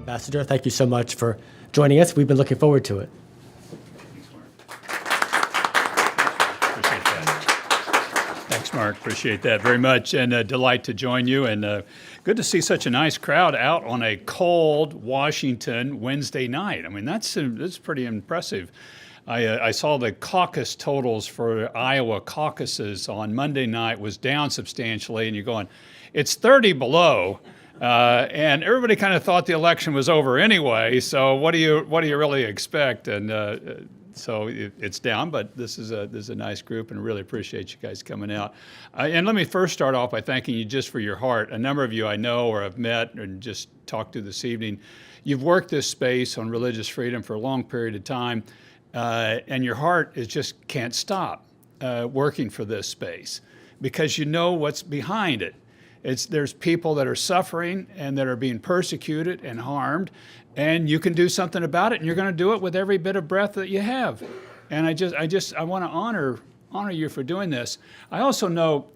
Ambassador, thank you so much for joining us. We've been looking forward to it. Appreciate that. Thanks, Mark. Appreciate that very much, and a delight to join you. And good to see such a nice crowd out on a cold Washington Wednesday night. I mean, that's pretty impressive. I saw the caucus totals for Iowa caucuses on Monday night was down substantially, and you're going, it's 30 below. And everybody kind of thought the election was over anyway. So what do you really expect? And so it's down, but this is a nice group, and I really appreciate you guys coming out. And let me first start off by thanking you just for your heart. A number of you I know or have met and just talked to this evening. You've worked this space on religious freedom for a long period of time, and your heart just can't stop working for this space because you know what's behind it. There's people that are suffering and that are being persecuted and harmed, and you can do something about it, and you're going to do it with every bit of breath that you have. And I want to honor you for doing this. I also know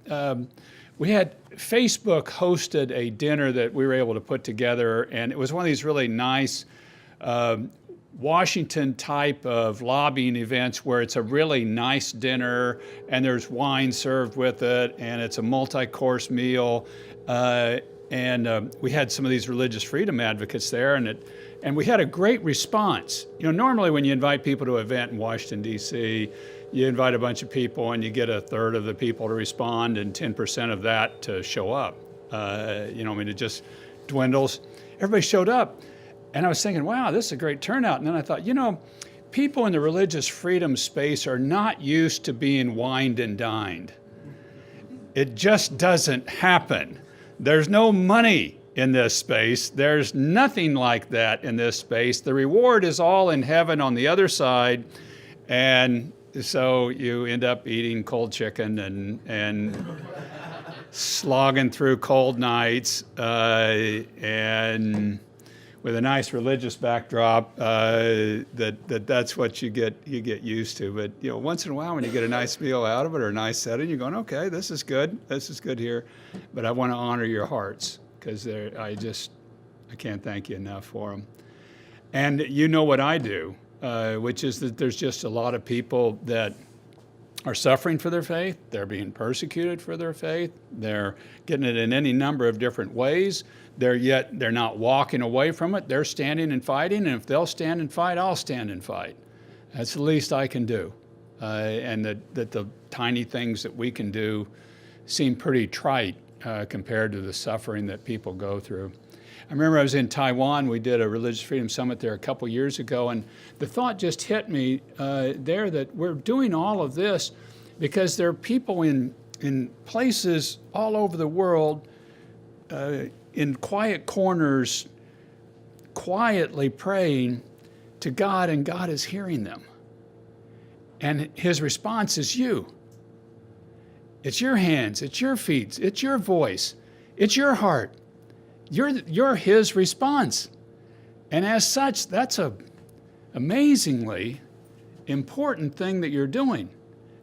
we had Facebook hosted a dinner that we were able to put together, and it was one of these really nice Washington type of lobbying events where it's a really nice dinner and there's wine served with it and it's a multi-course meal. And we had some of these religious freedom advocates there, and we had a great response. You know, normally when you invite people to an event in Washington, D.C., you invite a bunch of people and you get a third of the people to respond and 10% of that to show up. It just dwindles. Everybody showed up. And I was thinking, wow, this is a great turnout. And then I thought, people in the religious freedom space are not used to being wined and dined. It just doesn't happen. There's no money in this space. There's nothing like that in this space. The reward is all in heaven on the other side. And so you end up eating cold chicken and slogging through cold nights and with a nice religious backdrop, that's what you get used to. But once in a while, when you get a nice meal out of it or a nice setting, you're going, okay, this is good here. But I want to honor your hearts because I can't thank you enough for them. And you know what I do, which is that there's just a lot of people that are suffering for their faith. They're being persecuted for their faith. They're getting it in any number of different ways. They're not walking away from it. They're standing and fighting, and if they'll stand and fight, I'll stand and fight. That's the least I can do. And that the tiny things that we can do seem pretty trite compared to the suffering that people go through. I remember I was in Taiwan. We did a religious freedom summit there a couple years ago, and the thought just hit me there that we're doing all of this because there are people in places all over the world in quiet corners, quietly praying to God, and God is hearing them. And his response is you. It's your hands, it's your feet, it's your voice, it's your heart. You're his response. And as such, that's a amazingly important thing that you're doing.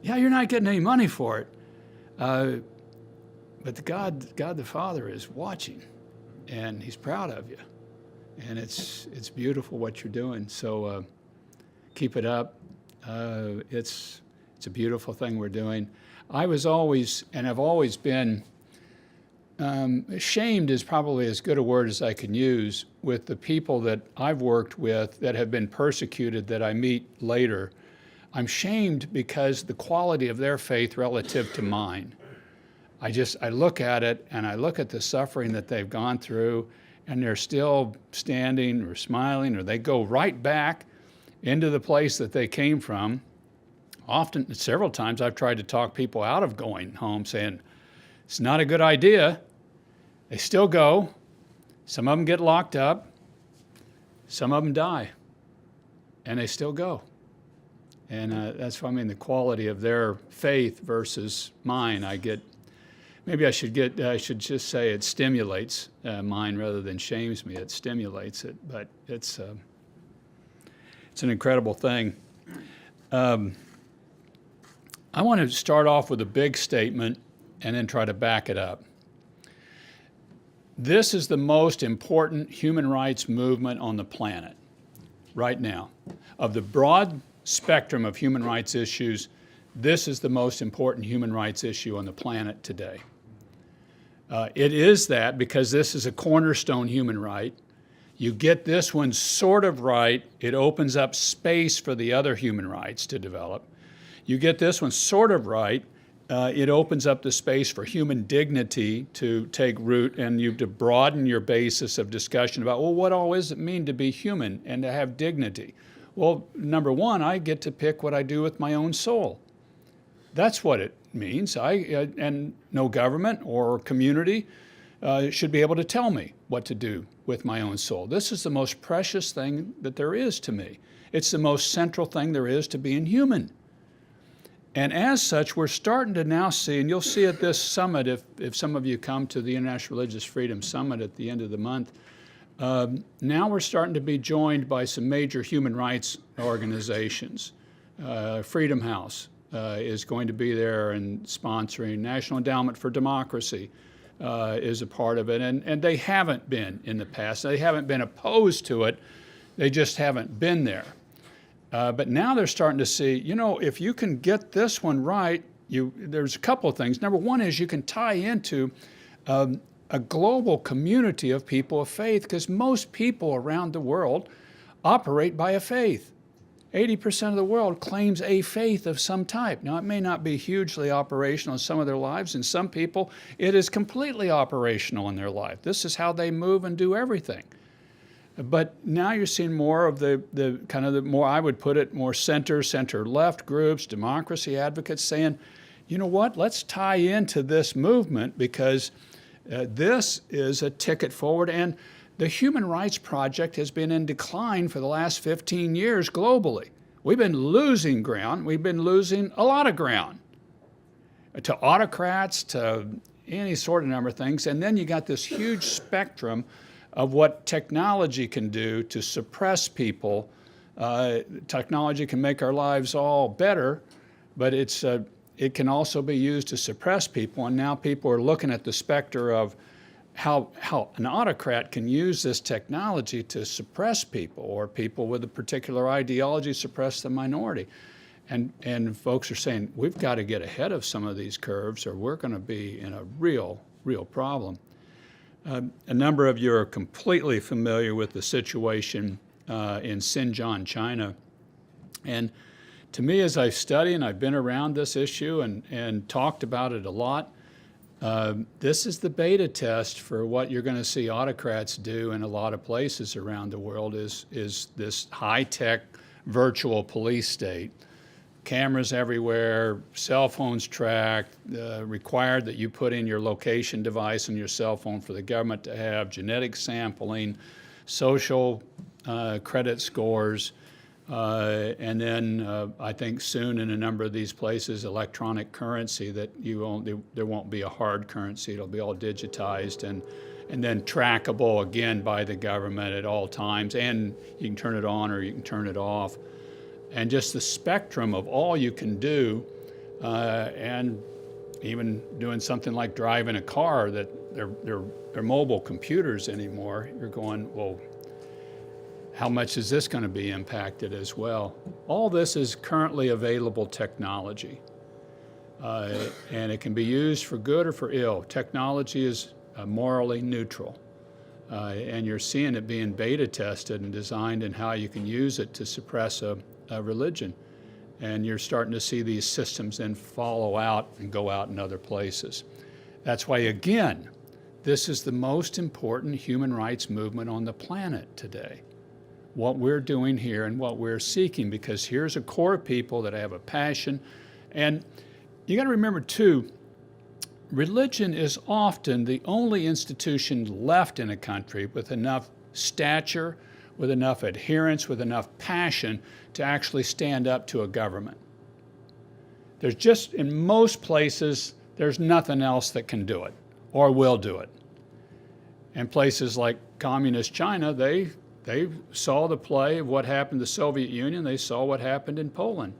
Yeah, you're not getting any money for it. But God the Father is watching, and he's proud of you. And it's beautiful what you're doing. So keep it up. It's a beautiful thing we're doing. I was always, and have always been, ashamed is probably as good a word as I can use with the people that I've worked with that have been persecuted that I meet later. I'm shamed because the quality of their faith relative to mine. I look at it and I look at the suffering that they've gone through, and they're still standing or smiling, or they go right back into the place that they came from. Often, several times I've tried to talk people out of going home saying, it's not a good idea. They still go. Some of them get locked up. Some of them die. And they still go. And that's what I mean, the quality of their faith versus mine. Maybe I should just say it stimulates mine rather than shames me. It stimulates it, but it's an incredible thing. I want to start off with a big statement and then try to back it up. This is the most important human rights movement on the planet right now. Of the broad spectrum of human rights issues, this is the most important human rights issue on the planet today. It is that because this is a cornerstone human right. You get this one sort of right, it opens up space for the other human rights to develop. You get this one sort of right, it opens up the space for human dignity to take root, and you to broaden your basis of discussion about, well, what all does it mean to be human and to have dignity? Well, number one, I get to pick what I do with my own soul. That's what it means. And no government or community should be able to tell me what to do with my own soul. This is the most precious thing that there is to me. It's the most central thing there is to being human. And as such, we're starting to now see, and you'll see at this summit, if some of you come to the International Religious Freedom Summit at the end of the month, now we're starting to be joined by some major human rights organizations. Freedom House is going to be there and sponsoring. National Endowment for Democracy is a part of it, and they haven't been in the past. They haven't been opposed to it. They just haven't been there. But now they're starting to see, you know, if you can get this one right, there's a couple of things. Number one is you can tie into a global community of people of faith, because most people around the world operate by a faith. 80% of the world claims a faith of some type. Now, it may not be hugely operational in some of their lives. In some people, it is completely operational in their life. This is how they move and do everything. But now you're seeing more of the kind of the more, I would put it, more center-left groups, democracy advocates saying, you know what, let's tie into this movement because this is a ticket forward. And the Human Rights Project has been in decline for the last 15 years globally. We've been losing ground. We've been losing a lot of ground to autocrats, to any sort of number of things. And then you got this huge spectrum of what technology can do to suppress people. Technology can make our lives all better, but it can also be used to suppress people. And now people are looking at the specter of how an autocrat can use this technology to suppress people, or people with a particular ideology suppress the minority. And folks are saying, we've got to get ahead of some of these curves or we're going to be in a real problem. A number of you are completely familiar with the situation in Xinjiang, China. And to me, as I've studied and I've been around this issue and talked about it a lot, this is the beta test for what you're going to see autocrats do in a lot of places around the world is this high-tech virtual police state. Cameras everywhere, cell phones tracked, required that you put in your location device on your cell phone for the government to have, genetic sampling, social credit scores, and then I think soon in a number of these places, electronic currency that there won't be a hard currency, it'll be all digitized and then trackable again by the government at all times, and you can turn it on or you can turn it off. And just the spectrum of all you can do, and even doing something like driving a car that they're mobile computers anymore. You're going, well, how much is this going to be impacted as well? All this is currently available technology, and it can be used for good or for ill. Technology is morally neutral, and you're seeing it being beta tested and designed in how you can use it to suppress a religion. And you're starting to see these systems then follow out and go out in other places. That's why, again, this is the most important human rights movement on the planet today. What we're doing here and what we're seeking, because here's a core of people that have a passion. And you got to remember, too, religion is often the only institution left in a country with enough stature, with enough adherence, with enough passion to actually stand up to a government. There's just, in most places, there's nothing else that can do it or will do it. And places like communist China, they saw the play of what happened to the Soviet Union. They saw what happened in Poland,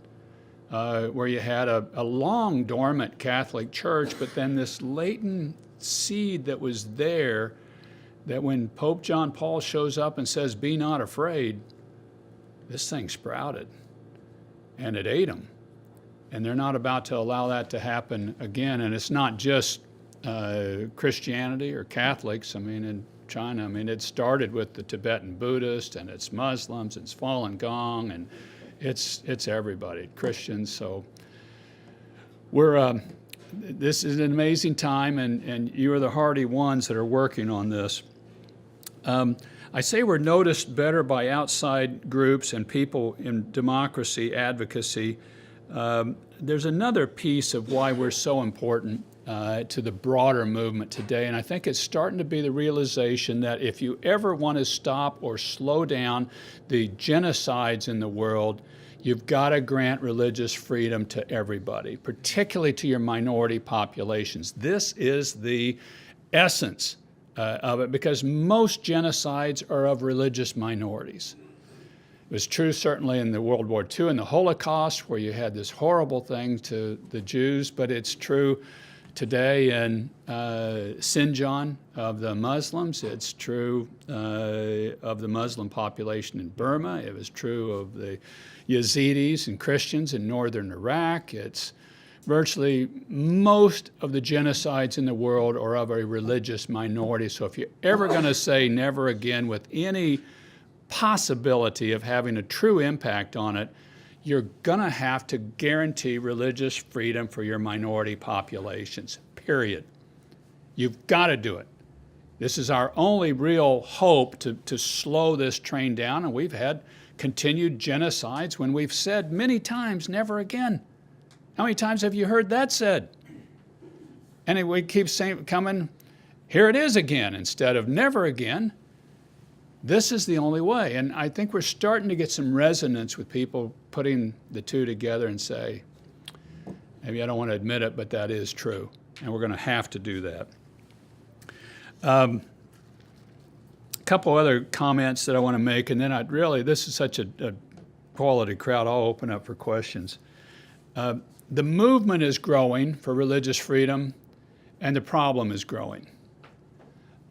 where you had a long dormant Catholic Church, but then this latent seed that was there that when Pope John Paul shows up and says, "Be not afraid," this thing sprouted, and it ate them. And they're not about to allow that to happen again. And it's not just Christianity or Catholics. I mean, in China, I mean, it started with the Tibetan Buddhists, and it's Muslims, it's Falun Gong, and it's everybody, Christians. So this is an amazing time, and you are the hardy ones that are working on this. I say we're noticed better by outside groups and people in democracy advocacy. There's another piece of why we're so important to the broader movement today, and I think it's starting to be the realization that if you ever want to stop or slow down the genocides in the world, you've got to grant religious freedom to everybody, particularly to your minority populations. This is the essence of it, because most genocides are of religious minorities. It was true certainly in the World War II and the Holocaust, where you had this horrible thing to the Jews, but it's true today in Xinjiang of the Muslims. It's true of the Muslim population in Burma. It was true of the Yazidis and Christians in northern Iraq. It's virtually most of the genocides in the world are of a religious minority. So if you're ever going to say never again with any possibility of having a true impact on it, you're going to have to guarantee religious freedom for your minority populations, period. You've got to do it. This is our only real hope to slow this train down, and we've had continued genocides when we've said many times, never again. How many times have you heard that said? And we keep saying, coming, here it is again, instead of never again. This is the only way. And I think we're starting to get some resonance with people putting the two together and say, maybe I don't want to admit it, but that is true. And we're going to have to do that. A couple other comments that I want to make, and then this is such a quality crowd, I'll open up for questions. The movement is growing for religious freedom, and the problem is growing.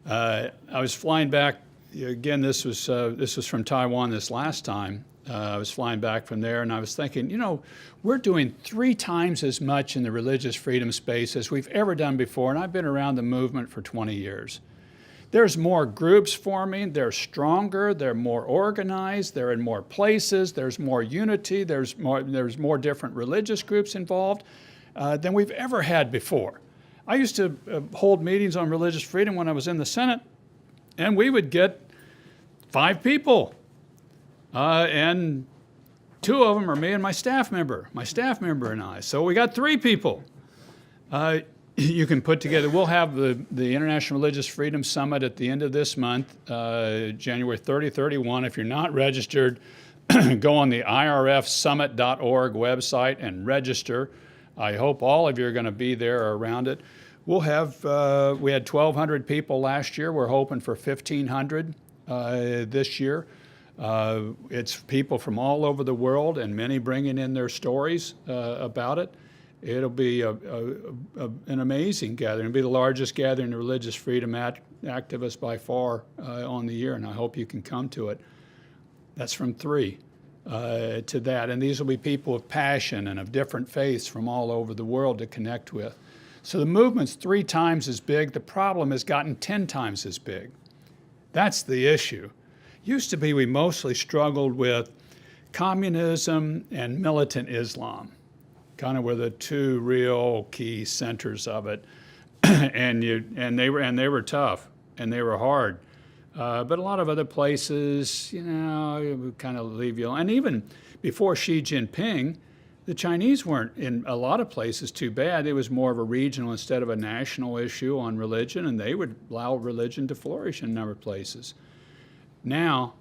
I was flying back. Again, this was from Taiwan this last time. I was flying back from there, and I was thinking, we're doing 3 times as much in the religious freedom space as we've ever done before, and I've been around the movement for 20 years. There's more groups forming, they're stronger, they're more organized, they're in more places, there's more unity, there's more different religious groups involved than we've ever had before. I used to hold meetings on religious freedom when I was in the Senate, and we would get 5 people, and 2 of them are me and my staff member and I. So we got 3 people. You can put together, we'll have the International Religious Freedom Summit at the end of this month, January 30, 31. If you're not registered, go on the irfsummit.org website and register. I hope all of you are going to be there or around it. We'll have, we had 1,200 people last year. We're hoping for 1,500 this year. It's people from all over the world, and many bringing in their stories about it. It'll be an amazing gathering. It'll be the largest gathering of religious freedom activists by far on the year, and I hope you can come to it. That's from 3 to that. And these will be people of passion and of different faiths from all over the world to connect with. So the movement's 3 times as big. The problem has gotten 10 times as big. That's the issue. Used to be we mostly struggled with communism and militant Islam. Kind of were the 2 real key centers of it, and they were tough and they were hard, but a lot of other places, would kind of leave you alone. And even before Xi Jinping, the Chinese weren't in a lot of places too bad. It was more of a regional instead of a national issue on religion, and they would allow religion to flourish in a number of places. Now,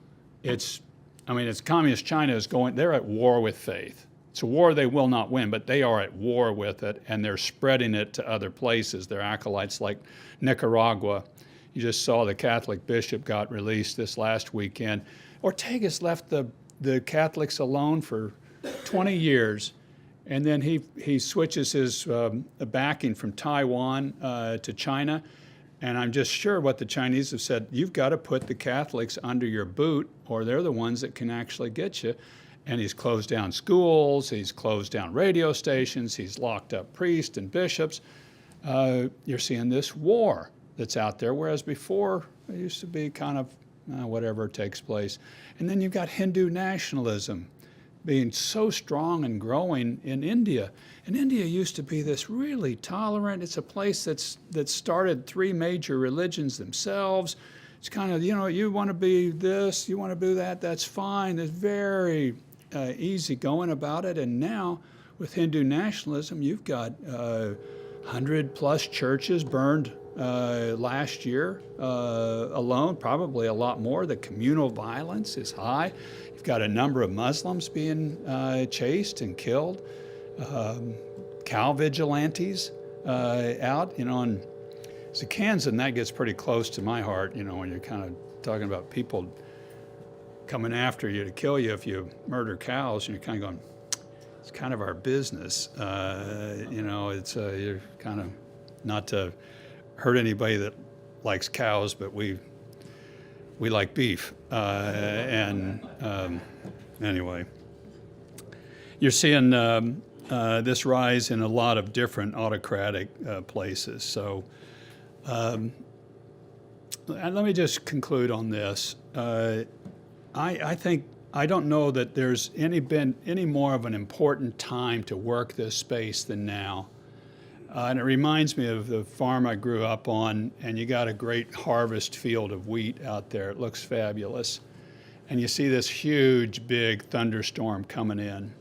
it's communist China is they're at war with faith. It's a war they will not win, but they are at war with it, and they're spreading it to other places. They're acolytes like Nicaragua. You just saw the Catholic bishop got released this last weekend. Ortega's left the Catholics alone for 20 years, and then he switches his backing from Taiwan to China, And I'm just sure what the Chinese have said, you've got to put the Catholics under your boot, or they're the ones that can actually get you. And he's closed down schools, he's closed down radio stations, he's locked up priests and bishops. You're seeing this war that's out there, whereas before it used to be kind of whatever takes place. And then you've got Hindu nationalism being so strong and growing in India. And India used to be this really tolerant, it's a place that started 3 major religions themselves. It's kind of, you want to be this, you want to do that, that's fine. It's very easy going about it. And now with Hindu nationalism, you've got 100+ churches burned last year alone, probably a lot more. The communal violence is high. You've got a number of Muslims being chased and killed. Cow vigilantes out, and as a Kansan, that gets pretty close to my heart, when you're kind of talking about people coming after you to kill you if you murder cows, and you're kind of going, it's kind of our business. It's you're kind of not to hurt anybody that likes cows, but we like beef. Anyway, you're seeing this rise in a lot of different autocratic places. So and let me just conclude on this. I think I don't know that there's been any more of an important time to work this space than now. And it reminds me of the farm I grew up on, and you got a great harvest field of wheat out there. It looks fabulous. And you see this huge, big thunderstorm coming in.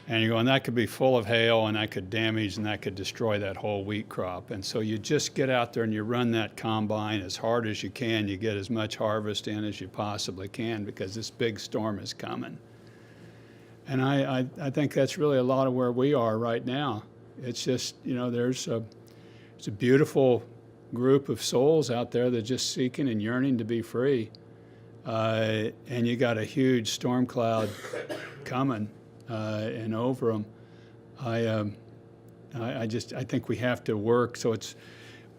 And you're going, that could be full of hail, and that could damage, and that could destroy that whole wheat crop. And so you just get out there and you run that combine as hard as you can. You get as much harvest in as you possibly can because this big storm is coming. And I think that's really a lot of where we are right now. It's just, there's a beautiful group of souls out there that are just seeking and yearning to be free. And you got a huge storm cloud coming and over them. I think we have to work. So it's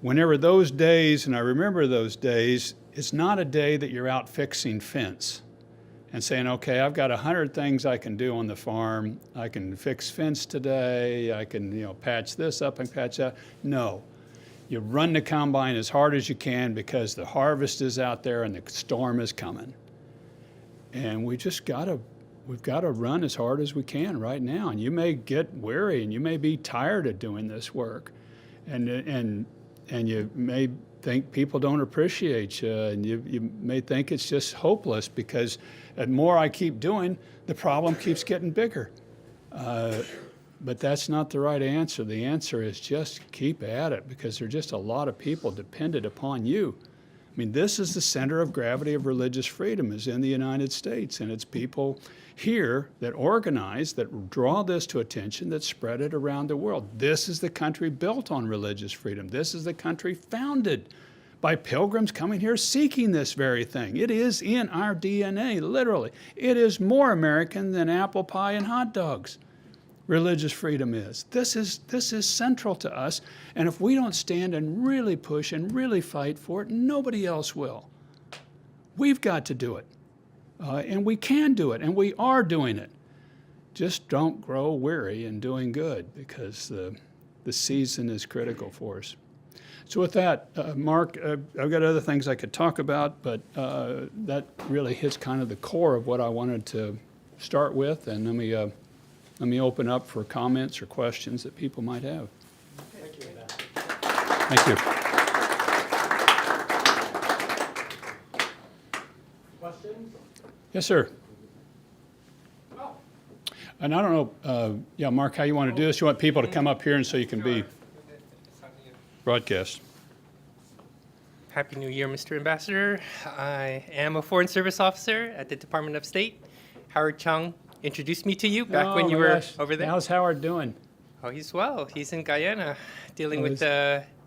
whenever those days, and I remember those days, it's not a day that you're out fixing fence and saying, okay, I've got 100 things I can do on the farm. I can fix fence today. I can, patch this up and patch that. No. You run the combine as hard as you can because the harvest is out there and the storm is coming. And we've got to run as hard as we can right now. And you may get weary and you may be tired of doing this work. And you may think people don't appreciate you, and you may think it's just hopeless because the more I keep doing, the problem keeps getting bigger. But that's not the right answer. The answer is just keep at it because there are just a lot of people dependent upon you. I mean, this is the center of gravity of religious freedom is in the United States, and it's people here that organize, that draw this to attention, that spread it around the world. This is the country built on religious freedom. This is the country founded by pilgrims coming here seeking this very thing. It is in our DNA, literally. It is more American than apple pie and hot dogs. Religious freedom is. This is central to us, and if we don't stand and really push and really fight for it, nobody else will. We've got to do it, and we can do it, and we are doing it. Just don't grow weary in doing good because the season is critical for us. So with that, Mark, I've got other things I could talk about, but that really hits kind of the core of what I wanted to start with, and let me open up for comments or questions that people might have. Thank you. Thank you. Questions? Yes, sir. And I don't know, Mark, how you want to do this? You want people to come up here and so you can be broadcast. Happy New Year, Mr. Ambassador. I am a Foreign Service Officer at the Department of State. Howard Chung introduced me to you back when you were over there. How's Howard doing? Oh, he's well. He's in Guyana dealing with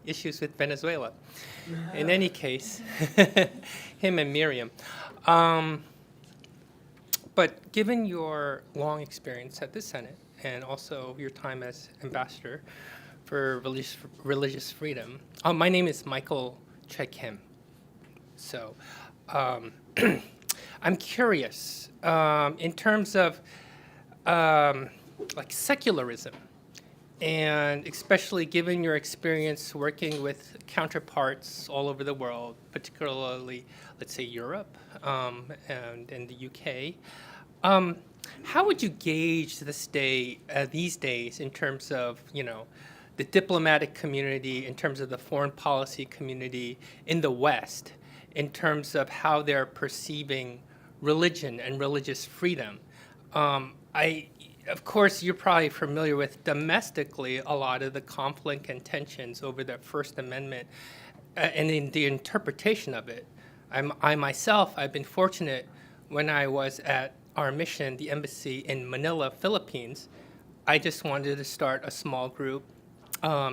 issues with Venezuela. In any case, him and Miriam. But given your long experience at the Senate and also your time as ambassador for religious freedom, my name is Michael Kim. So I'm curious in terms of like secularism, and especially given your experience working with counterparts all over the world, particularly, let's say, Europe and in the UK. How would you gauge the state these days in terms of, the diplomatic community, in terms of the foreign policy community in the West, in terms of how they're perceiving religion and religious freedom? Of course, you're probably familiar with domestically a lot of the conflict and tensions over the First Amendment and in the interpretation of it. I myself, I've been fortunate when I was at our mission, the embassy in Manila, Philippines. I just wanted to start a small group,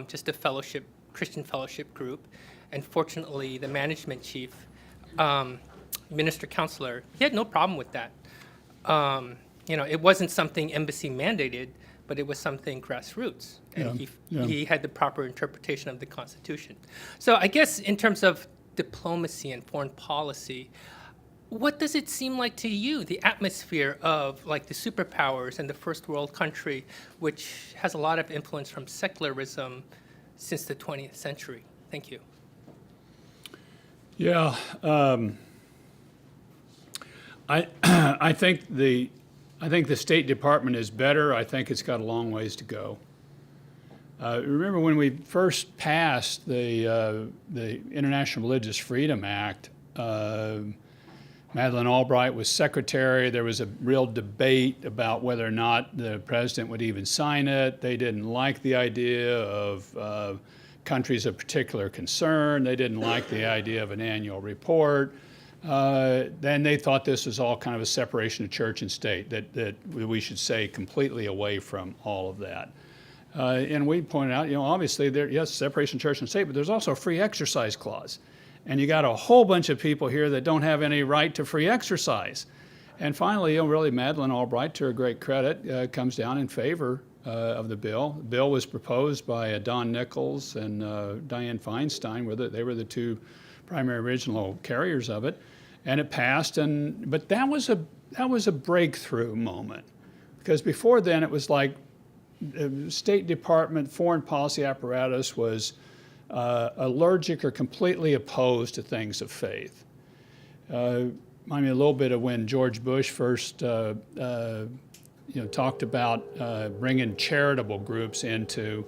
just a fellowship, Christian fellowship group. And fortunately, the management chief, minister counselor, he had no problem with that. It wasn't something embassy mandated, but it was something grassroots. And he had the proper interpretation of the Constitution. So I guess in terms of diplomacy and foreign policy, what does it seem like to you, the atmosphere of like the superpowers and the first world country, which has a lot of influence from secularism since the 20th century? Thank you. Yeah, I think the State Department is better. I think it's got a long ways to go. Remember when we first passed the International Religious Freedom Act, Madeleine Albright was secretary. There was a real debate about whether or not the president would even sign it. They didn't like the idea of countries of particular concern. They didn't like the idea of an annual report. Then they thought this was all kind of a separation of church and state, that we should stay completely away from all of that. And we pointed out, obviously, yes, separation of church and state, but there's also a free exercise clause. And you got a whole bunch of people here that don't have any right to free exercise. And finally, really, Madeleine Albright, to her great credit, comes down in favor of the bill. The bill was proposed by Don Nichols and Dianne Feinstein. They were the two primary original carriers of it, and it passed. But that was a breakthrough moment, because before then it was like the State Department foreign policy apparatus was allergic or completely opposed to things of faith. Remind me a little bit of when George Bush first talked about bringing charitable groups into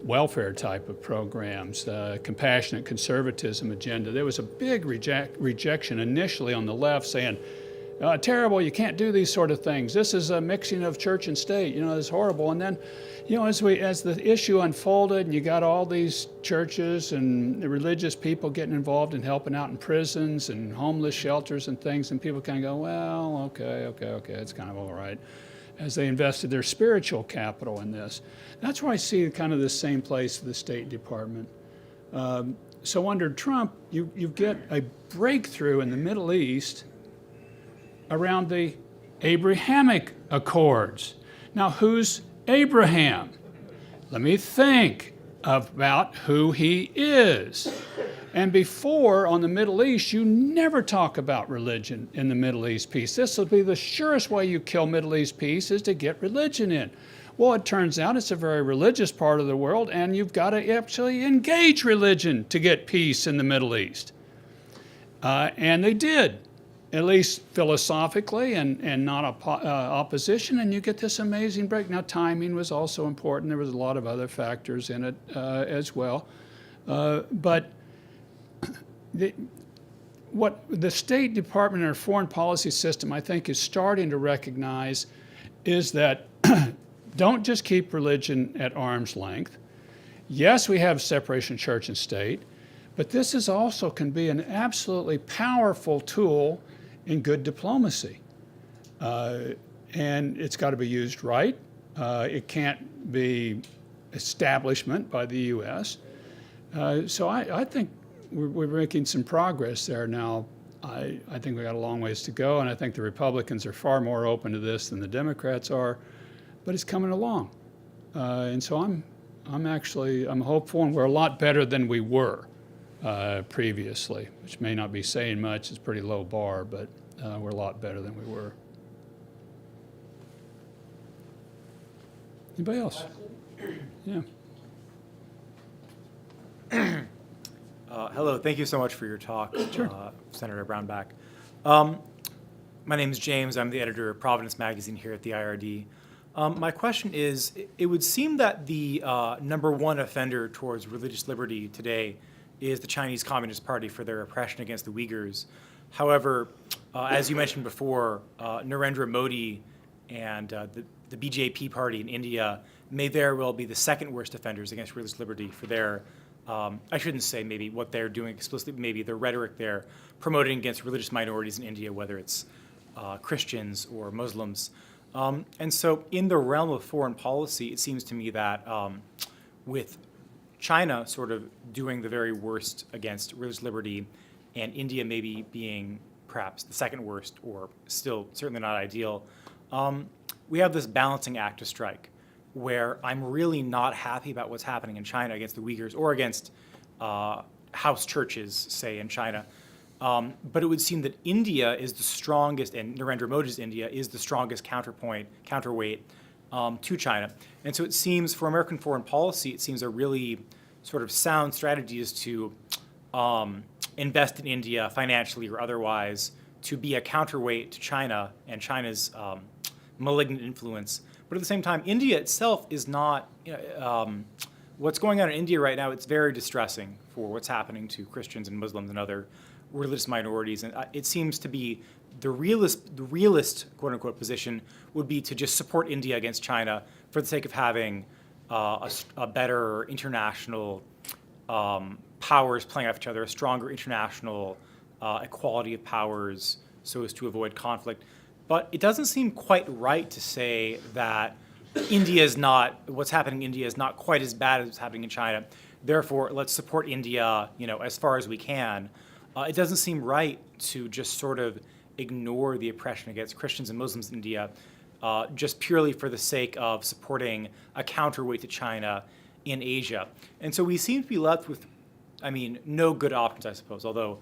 welfare type of programs, compassionate conservatism agenda. There was a big rejection initially on the left saying, terrible, you can't do these sort of things. This is a mixing of church and state, it's horrible. And then, as the issue unfolded and you got all these churches and the religious people getting involved in helping out in prisons and homeless shelters and things, and people kind of go, well, okay, it's kind of all right, as they invested their spiritual capital in this. That's where I see kind of the same place for the State Department. So under Trump, you get a breakthrough in the Middle East around the Abrahamic Accords. Now, who's Abraham? Let me think about who he is. And before, on the Middle East, you never talk about religion in the Middle East peace. This will be the surest way you kill Middle East peace, is to get religion in. Well, it turns out it's a very religious part of the world, and you've got to actually engage religion to get peace in the Middle East. And they did, at least philosophically and not opposition, and you get this amazing break. Now, timing was also important. There was a lot of other factors in it as well. But what the State Department and our foreign policy system, I think, is starting to recognize is that don't just keep religion at arm's length. Yes, we have separation of church and state, but this is also can be an absolutely powerful tool in good diplomacy. And it's got to be used right. It can't be establishment by the U.S. So I think we're making some progress there now. I think we got a long ways to go, and I think the Republicans are far more open to this than the Democrats are, but it's coming along. And so I'm hopeful, and we're a lot better than we were previously, which may not be saying much. It's a pretty low bar, but we're a lot better than we were. Anybody else? Yeah. Hello, thank you so much for your talk, Senator Brownback. My name is James. I'm the editor of Providence Magazine here at the IRD. My question is, it would seem that the number one offender towards religious liberty today is the Chinese Communist Party for their oppression against the Uyghurs. However, as you mentioned before, Narendra Modi and the BJP party in India may very well be the second worst offenders against religious liberty for their, I shouldn't say maybe what they're doing explicitly, maybe the rhetoric they're promoting against religious minorities in India, whether it's Christians or Muslims. And so in the realm of foreign policy, it seems to me that with China sort of doing the very worst against religious liberty and India maybe being perhaps the second worst or still certainly not ideal, we have this balancing act to strike where I'm really not happy about what's happening in China against the Uyghurs or against house churches, say, in China. But it would seem that India is the strongest, and Narendra Modi's India is the strongest counterweight to China. And so it seems for American foreign policy, it seems a really sort of sound strategy is to invest in India financially or otherwise to be a counterweight to China and China's malignant influence. But at the same time, India itself is not, what's going on in India right now, it's very distressing for what's happening to Christians and Muslims and other religious minorities. And it seems to be the realist, quote unquote, position would be to just support India against China for the sake of having a better international powers playing off each other, a stronger international equality of powers so as to avoid conflict. But it doesn't seem quite right to say that what's happening in India is not quite as bad as what's happening in China. Therefore, let's support India, as far as we can. It doesn't seem right to just sort of ignore the oppression against Christians and Muslims in India just purely for the sake of supporting a counterweight to China in Asia. And so we seem to be left with, no good options, I suppose, although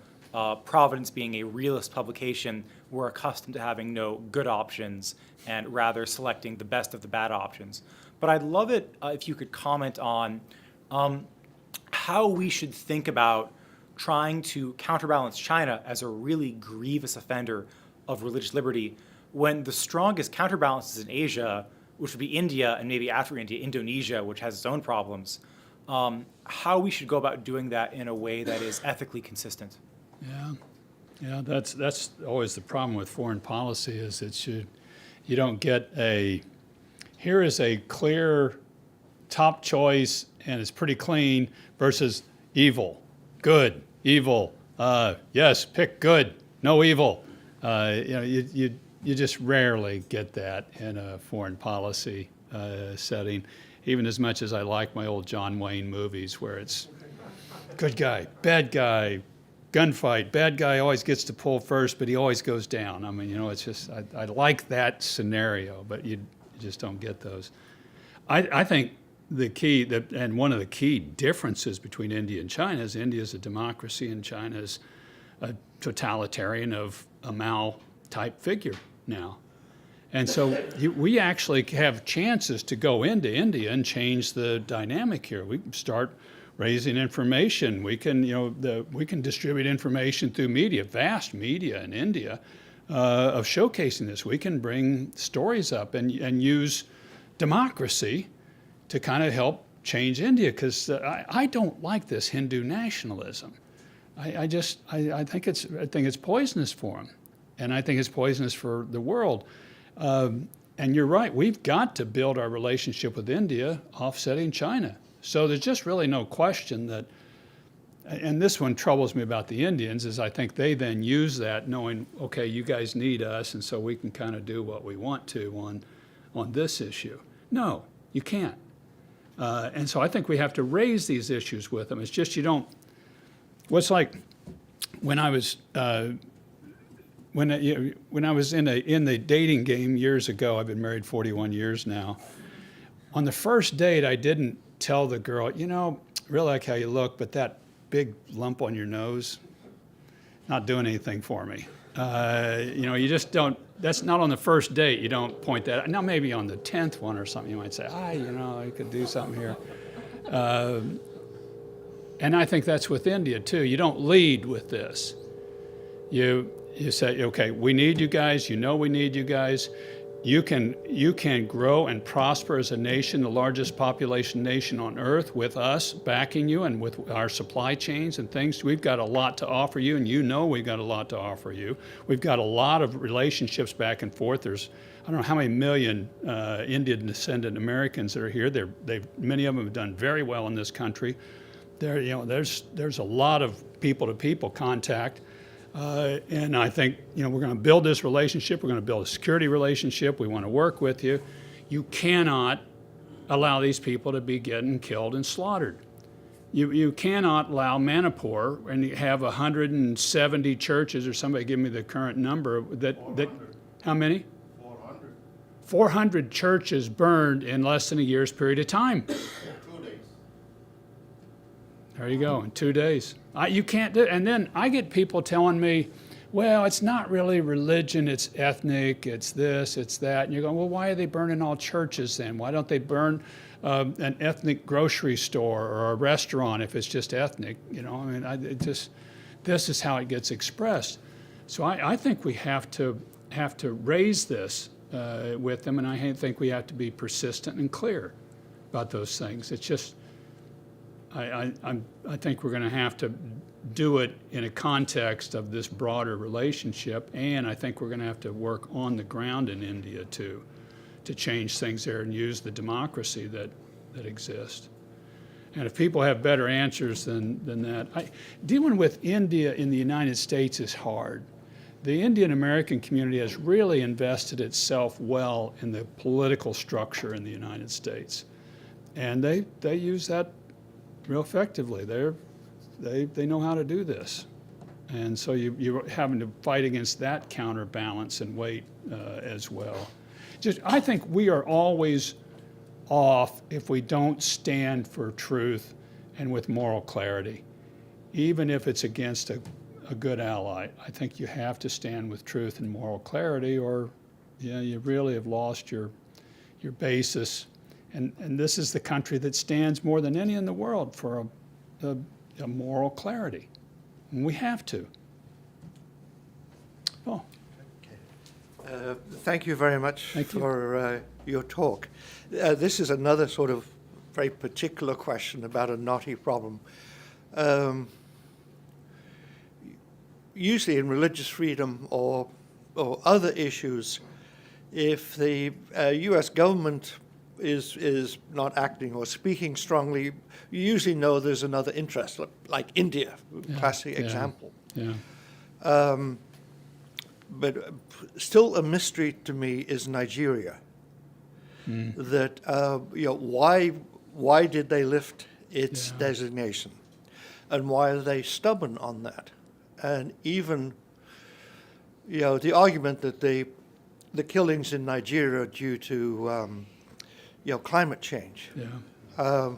Providence being a realist publication, we're accustomed to having no good options and rather selecting the best of the bad options. But I'd love it if you could comment on how we should think about trying to counterbalance China as a really grievous offender of religious liberty when the strongest counterbalances in Asia, which would be India and maybe after India, Indonesia, which has its own problems, how we should go about doing that in a way that is ethically consistent. Yeah, that's always the problem with foreign policy is that you don't get here is a clear top choice and it's pretty clean versus evil, good, evil, yes, pick good, no evil. You just rarely get that in a foreign policy setting, even as much as I like my old John Wayne movies where it's good guy, bad guy, gunfight, bad guy always gets to pull first, but he always goes down. It's just, I like that scenario, but you just don't get those. I think the key, and one of the key differences between India and China is India is a democracy and China is a totalitarian of a Mao type figure now. And so we actually have chances to go into India and change the dynamic here. We can start raising information. We can, we can distribute information through media, vast media in India, of showcasing this. We can bring stories up and use democracy to kind of help change India, because I don't like this Hindu nationalism. I think it's poisonous for them, and I think it's poisonous for the world. And you're right. We've got to build our relationship with India offsetting China. So there's just really no question that, and this one troubles me about the Indians, is I think they then use that knowing, okay, you guys need us, and so we can kind of do what we want to on this issue. No, you can't. And so I think we have to raise these issues with them. It's just what's like when I was when I was in the dating game years ago. I've been married 41 years now. On the first date, I didn't tell the girl, really like how you look, but that big lump on your nose, not doing anything for me. You just don't, that's not on the first date, you don't point that out. Now maybe on the 10th one or something, you might say, I could do something here. And I think that's with India too. You don't lead with this. You say, okay, we need you guys, we need you guys. You can grow and prosper as a nation, the largest population nation on earth, with us backing you and with our supply chains and things. We've got a lot to offer you, and we've got a lot to offer you. We've got a lot of relationships back and forth. There's, I don't know how many million Indian descendant Americans that are here. Many of them have done very well in this country. There's a lot of people-to-people contact. And I think, we're going to build this relationship. We're going to build a security relationship. We want to work with you. You cannot allow these people to be getting killed and slaughtered. You cannot allow Manipur and you have 170 churches, or somebody give me the current number, that how many? 400. 400 churches burned in less than a year's period of time. 2 days. There you go, in 2 days. You can't do it. And then I get people telling me, well, it's not really religion, it's ethnic, it's this, it's that. And you're going, well, why are they burning all churches then? Why don't they burn an ethnic grocery store or a restaurant if it's just ethnic? This is how it gets expressed. So I think we have to raise this with them, and I think we have to be persistent and clear about those things. It's just, I think we're going to have to do it in a context of this broader relationship, and I think we're going to have to work on the ground in India too, to change things there and use the democracy that exists. And if people have better answers than that, dealing with India in the United States is hard. The Indian American community has really invested itself well in the political structure in the United States, and they use that real effectively. They know how to do this. And so you're having to fight against that counterbalance and weight as well. I think we are always off if we don't stand for truth and with moral clarity, even if it's against a good ally. I think you have to stand with truth and moral clarity, or you really have lost your basis. And this is the country that stands more than any in the world for a moral clarity. And we have to. Oh. Thank you very much for your talk. This is another sort of very particular question about a knotty problem. Usually in religious freedom or other issues, if the U.S. government is not acting or speaking strongly, you usually know there's another interest, like India, classic example. Yeah. But still a mystery to me is Nigeria. That why did they lift its designation, and why are they stubborn on that? And even the argument that the killings in Nigeria are due to climate change. Yeah.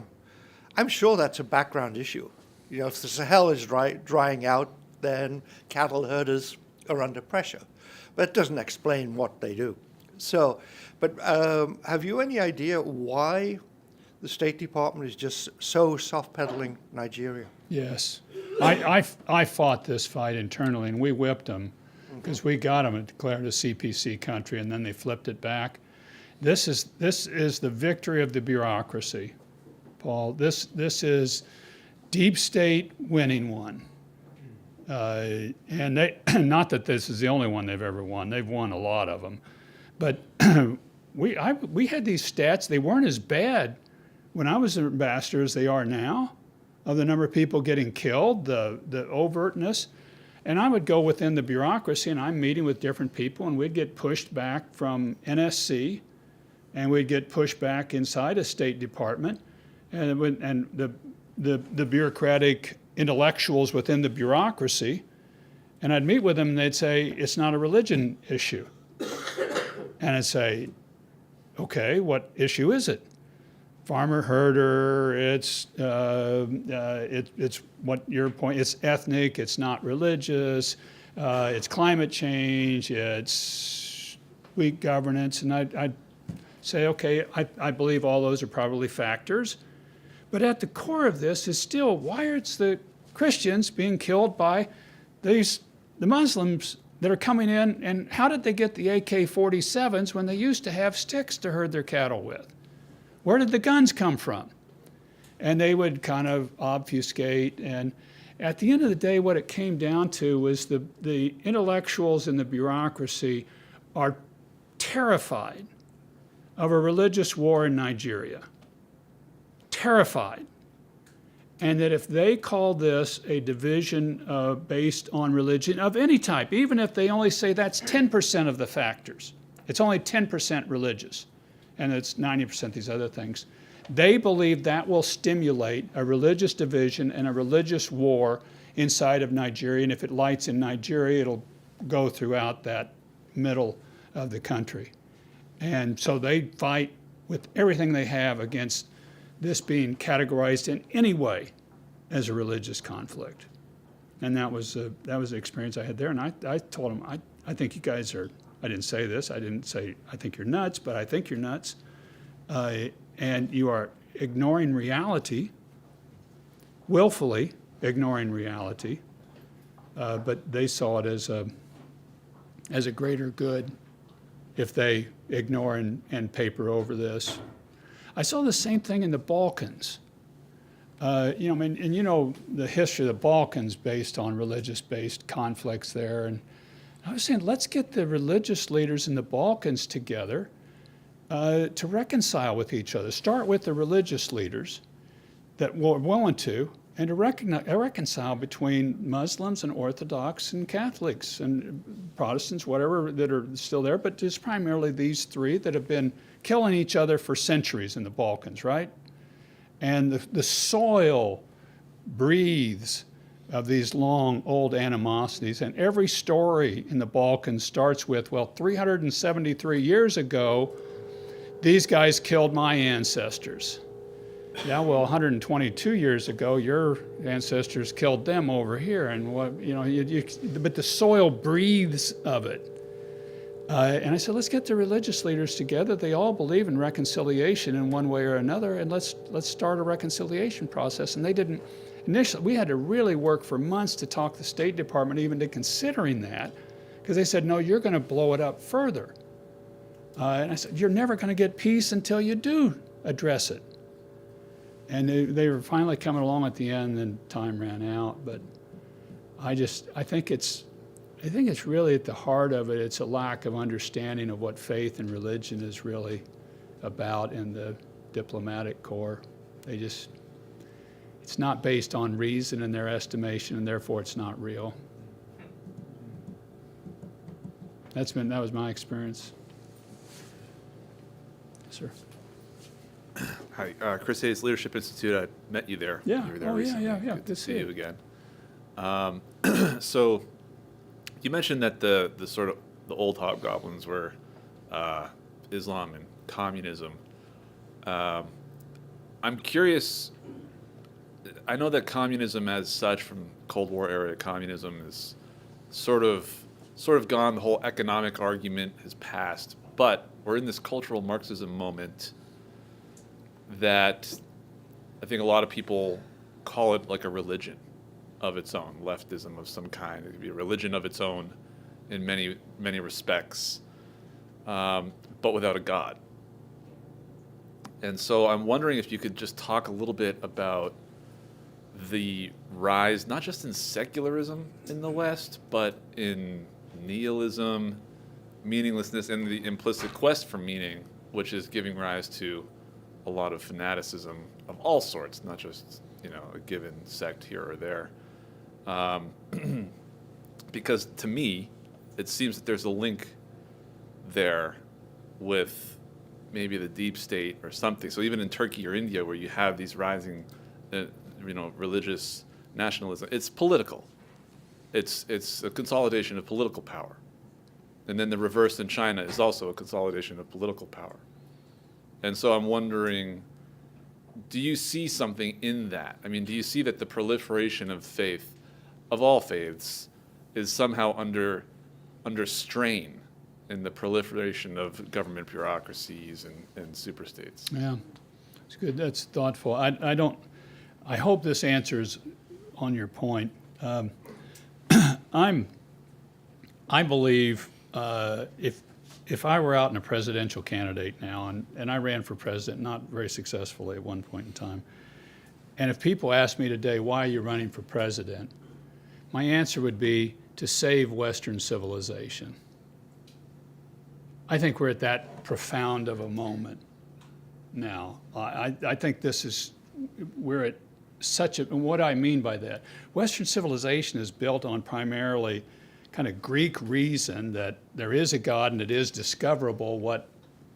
I'm sure that's a background issue. If the Sahel is drying out, then cattle herders are under pressure. But it doesn't explain what they do. So, but have you any idea why the State Department is just so soft-pedaling Nigeria? Yes. I fought this fight internally, and we whipped them because we got them and declared a CPC country, and then they flipped it back. This is the victory of the bureaucracy, Paul. This is deep state winning one. And they, not that this is the only one they've ever won. They've won a lot of them. But we had these stats. They weren't as bad when I was an ambassador as they are now, of the number of people getting killed, the overtness. And I would go within the bureaucracy, and I'm meeting with different people, and we'd get pushed back from NSC, and we'd get pushed back inside a State Department, and the bureaucratic intellectuals within the bureaucracy, and I'd meet with them, and they'd say, it's not a religion issue. And I'd say, okay, what issue is it? farmer herder. It's what your point. It's ethnic. It's not religious. It's climate change. It's weak governance. And I'd say, okay, I believe all those are probably factors. But at the core of this is still, why are the Christians being killed by the Muslims that are coming in, and how did they get the AK-47s when they used to have sticks to herd their cattle with? Where did the guns come from? And they would kind of obfuscate. And at the end of the day, what it came down to was the intellectuals and the bureaucracy are terrified of a religious war in Nigeria. Terrified. And that if they call this a division based on religion of any type, even if they only say that's 10% of the factors, it's only 10% religious, and it's 90% these other things, they believe that will stimulate a religious division and a religious war inside of Nigeria. And if it lights in Nigeria, it'll go throughout that middle of the country. And so they fight with everything they have against this being categorized in any way as a religious conflict. And that was the experience I had there. And I told them, I think you guys are, I didn't say this, I didn't say I think you're nuts, but I think you're nuts. And you are ignoring reality, willfully ignoring reality, but they saw it as a greater good if they ignore and paper over this. I saw the same thing in the Balkans. The history of the Balkans based on religious-based conflicts there. And I was saying, let's get the religious leaders in the Balkans together to reconcile with each other. Start with the religious leaders that were willing to, and to reconcile between Muslims and Orthodox and Catholics and Protestants, whatever, that are still there, but it's primarily these three that have been killing each other for centuries in the Balkans, right? And the soil breathes of these long, old animosities. And every story in the Balkans starts with, well, 373 years ago, these guys killed my ancestors. Yeah, well, 122 years ago, your ancestors killed them over here. And but the soil breathes of it. And I said, let's get the religious leaders together. They all believe in reconciliation in one way or another, and let's start a reconciliation process. And they didn't initially. We had to really work for months to talk the State Department even to considering that, because they said, no, you're going to blow it up further. And I said, you're never going to get peace until you do address it. And they were finally coming along at the end, and time ran out. But I think it's really at the heart of it. It's a lack of understanding of what faith and religion is really about in the diplomatic corps. It's not based on reason in their estimation, and therefore it's not real. That was my experience. Yes, sir. Hi, Chris Hayes, Leadership Institute. I met you there. Yeah. You were there recently. Yeah. Good to see you it. again. So you mentioned that the sort of the old hobgoblins were Islam and communism. I'm curious. I know that communism, as such, from Cold War era communism, is sort of gone. The whole economic argument has passed, but we're in this cultural Marxism moment that I think a lot of people call it like a religion of its own, leftism of some kind. It could be a religion of its own in many, many respects, but without a God. And so I'm wondering if you could just talk a little bit about the rise, not just in secularism in the West, but in nihilism, meaninglessness, and the implicit quest for meaning, which is giving rise to a lot of fanaticism of all sorts, not just a given sect here or there. Because to me, it seems that there's a link there with maybe the deep state or something. So even in Turkey or India, where you have these rising, religious nationalism, it's political. It's a consolidation of political power. And then the reverse in China is also a consolidation of political power. And so I'm wondering do you see something in that? I mean, do you see that the proliferation of faith, of all faiths, is somehow under strain in the proliferation of government bureaucracies and superstates? Yeah, it's good. That's thoughtful. I hope this answers on your point. I believe if I were out in a presidential candidate now, and I ran for president, not very successfully at one point in time, and if people asked me today, why are you running for president? My answer would be to save Western civilization. I think we're at that profound of a moment now. I think we're at such a, and what I mean by that, Western civilization is built on primarily kind of Greek reason that there is a God and it is discoverable what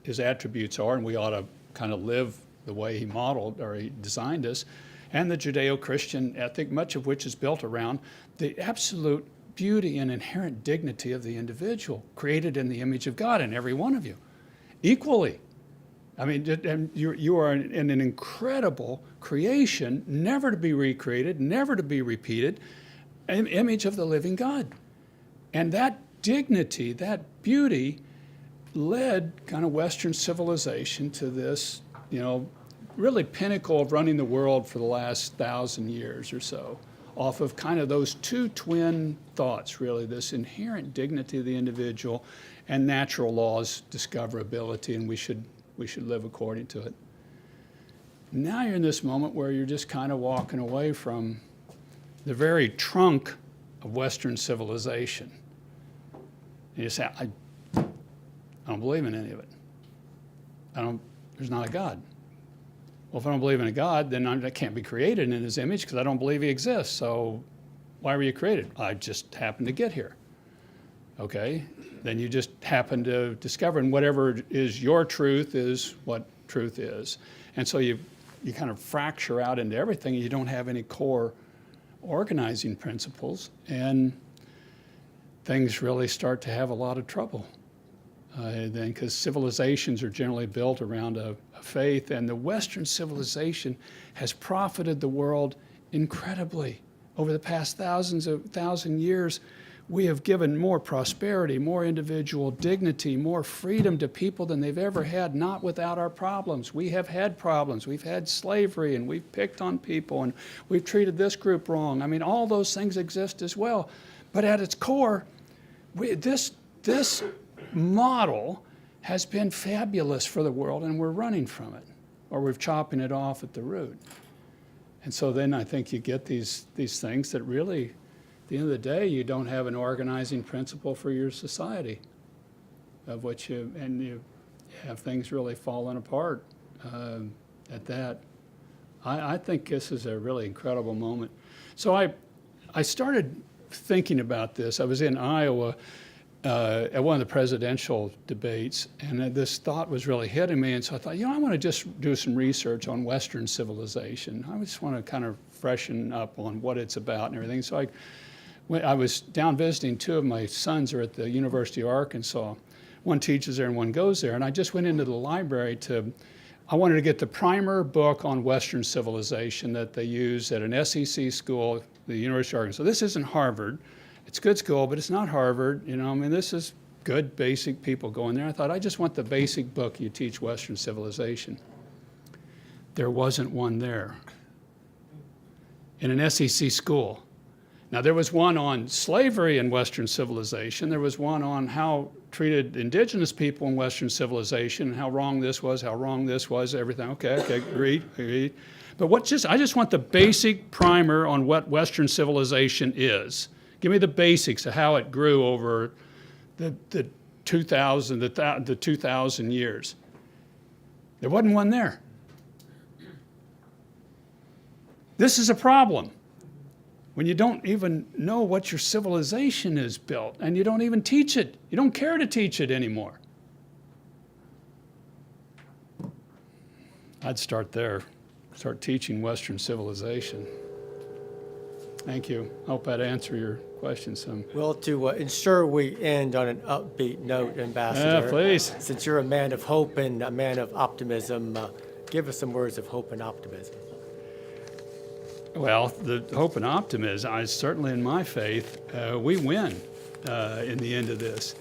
his attributes are, and we ought to kind of live the way he modeled or he designed us, and the Judeo-Christian ethic, much of which is built around the absolute beauty and inherent dignity of the individual, created in the image of God in every one of you, equally. I mean, and you are in an incredible creation, never to be recreated, never to be repeated, an image of the living God. And that dignity, that beauty, led kind of Western civilization to this, really pinnacle of running the world for the last 1,000 years or so, off of kind of those two twin thoughts, really, this inherent dignity of the individual and natural laws, discoverability, and we should live according to it. Now you're in this moment where you're just kind of walking away from the very trunk of Western civilization. And you say, I don't believe in any of it. There's not a God. Well, if I don't believe in a God, then I can't be created in his image because I don't believe he exists. So why were you created? I just happened to get here. Okay? Then you just happen to discover, and whatever is your truth is what truth is. And so you kind of fracture out into everything, and you don't have any core organizing principles, and things really start to have a lot of trouble. Then, because civilizations are generally built around a faith, and the Western civilization has profited the world incredibly. Over the past 1,000 years, we have given more prosperity, more individual dignity, more freedom to people than they've ever had, not without our problems. We have had problems. We've had slavery, and we've picked on people, and we've treated this group wrong. I mean, all those things exist as well. But at its core, this model has been fabulous for the world, and we're running from it, or we're chopping it off at the root. And so then I think you get these things that really, at the end of the day, you don't have an organizing principle for your society, of which you have things really falling apart at that. I think this is a really incredible moment. So I started thinking about this. I was in Iowa at one of the presidential debates, and this thought was really hitting me, and so I thought, I want to just do some research on Western civilization. I just want to kind of freshen up on what it's about and everything. So I was down visiting. Two of my sons are at the University of Arkansas. One teaches there and one goes there, and I just went into the library I wanted to get the primer book on Western civilization that they use at an SEC school, the University of Arkansas. This isn't Harvard. It's a good school, but it's not Harvard. This is good, basic people going there. I thought, I just want the basic book you teach Western civilization. There wasn't one there in an SEC school. Now, there was one on slavery in Western civilization. There was one on how treated indigenous people in Western civilization and how wrong this was, everything. Okay, agreed. But I just want the basic primer on what Western civilization is. Give me the basics of how it grew over the 2,000 years. There wasn't one there. This is a problem. When you don't even know what your civilization is built, and you don't even teach it. You don't care to teach it anymore. I'd start there. Start teaching Western civilization. Thank you. I hope that answered your question some. Well, to ensure we end on an upbeat note, Ambassador. Yeah, please. Since you're a man of hope and a man of optimism, Give us some words of hope and optimism. Well, the hope and optimism, certainly in my faith, we win in the end of this.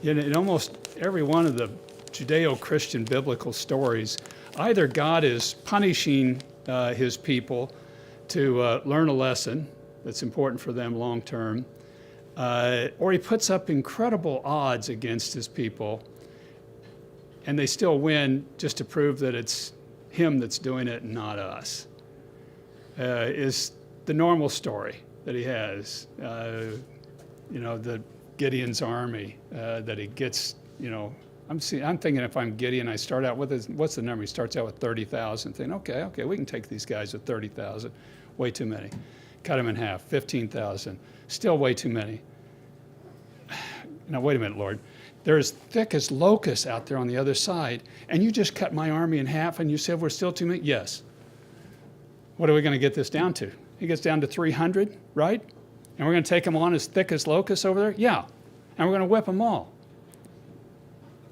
In almost every one of the Judeo-Christian biblical stories, either God is punishing his people to learn a lesson that's important for them long term, or he puts up incredible odds against his people, and they still win just to prove that it's him that's doing it and not us. Is the normal story that he has. The Gideon's army that he gets, I'm thinking if I'm Gideon, I start out with, what's the number? He starts out with 30,000, thinking, okay, we can take these guys with 30,000. Way too many. Cut them in half, 15,000. Still way too many. Now, wait a minute, Lord. They're as thick as locusts out there on the other side, and you just cut my army in half, and you said we're still too many? Yes. What are we going to get this down to? It gets down to 300, right? And we're going to take them on as thick as locusts over there? Yeah. And we're going to whip them all.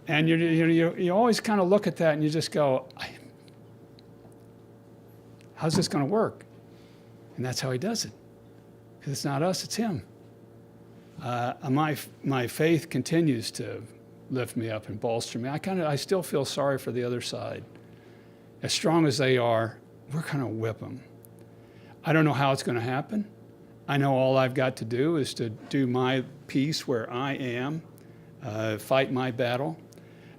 And you always kind of look at that and you just go, how's this going to work? And that's how he does it. Because it's not us, it's him. My faith continues to lift me up and bolster me. I still feel sorry for the other side. As strong as they are, we're going to whip them. I don't know how it's going to happen. I know all I've got to do is to do my piece where I am, fight my battle.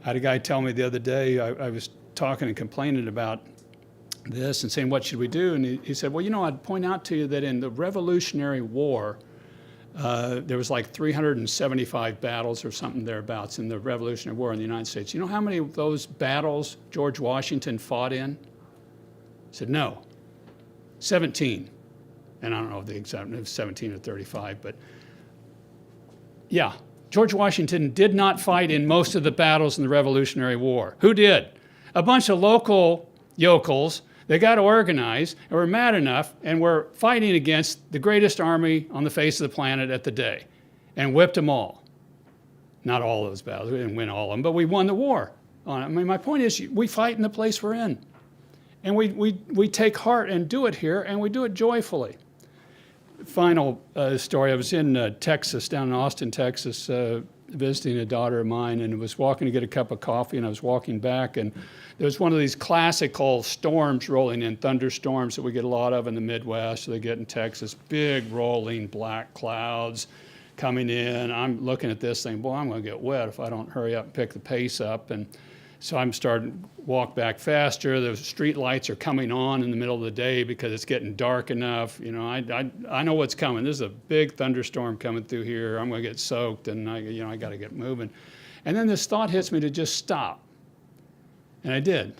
I had a guy tell me the other day, I was talking and complaining about this and saying, what should we do? And he said, well, I'd point out to you that in the Revolutionary War, there was like 375 battles or something thereabouts in the Revolutionary War in the United States. You know how many of those battles George Washington fought in? I said, no, 17. And I don't know the exact, it was 17 or 35, but yeah, George Washington did not fight in most of the battles in the Revolutionary War. Who did? A bunch of local yokels. They got organized and were mad enough and were fighting against the greatest army on the face of the planet at the day and whipped them all. Not all those battles, we didn't win all of them, but we won the war. My point is, we fight in the place we're in. And we take heart and do it here, and we do it joyfully. Final story, I was in Texas, down in Austin, Texas, visiting a daughter of mine, and was walking to get a cup of coffee, and I was walking back, and there was one of these classical storms rolling in, thunderstorms that we get a lot of in the Midwest, so they get in Texas, big rolling black clouds coming in. I'm looking at this thing, boy, I'm going to get wet if I don't hurry up and pick the pace up. And so I'm starting to walk back faster. The street lights are coming on in the middle of the day because it's getting dark enough. I know what's coming. There's a big thunderstorm coming through here. I'm going to get soaked, and I got to get moving. And then this thought hits me to just stop. And I did.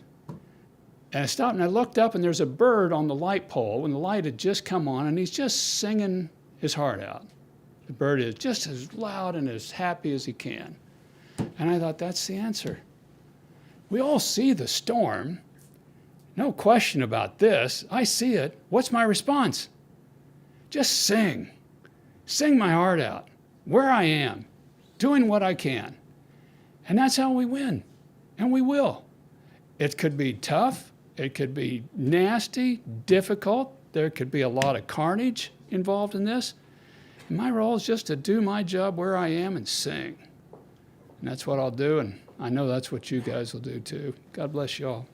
And I stopped and I looked up, and there's a bird on the light pole when the light had just come on, and he's just singing his heart out. The bird is just as loud and as happy as he can. And I thought, that's the answer. We all see the storm. No question about this. I see it. What's my response? Just sing. Sing my heart out, where I am, doing what I can. And that's how we win. And we will. It could be tough. It could be nasty, difficult. There could be a lot of carnage involved in this. And my role is just to do my job where I am and sing. And that's what I'll do, and I know that's what you guys will do too. God bless you all.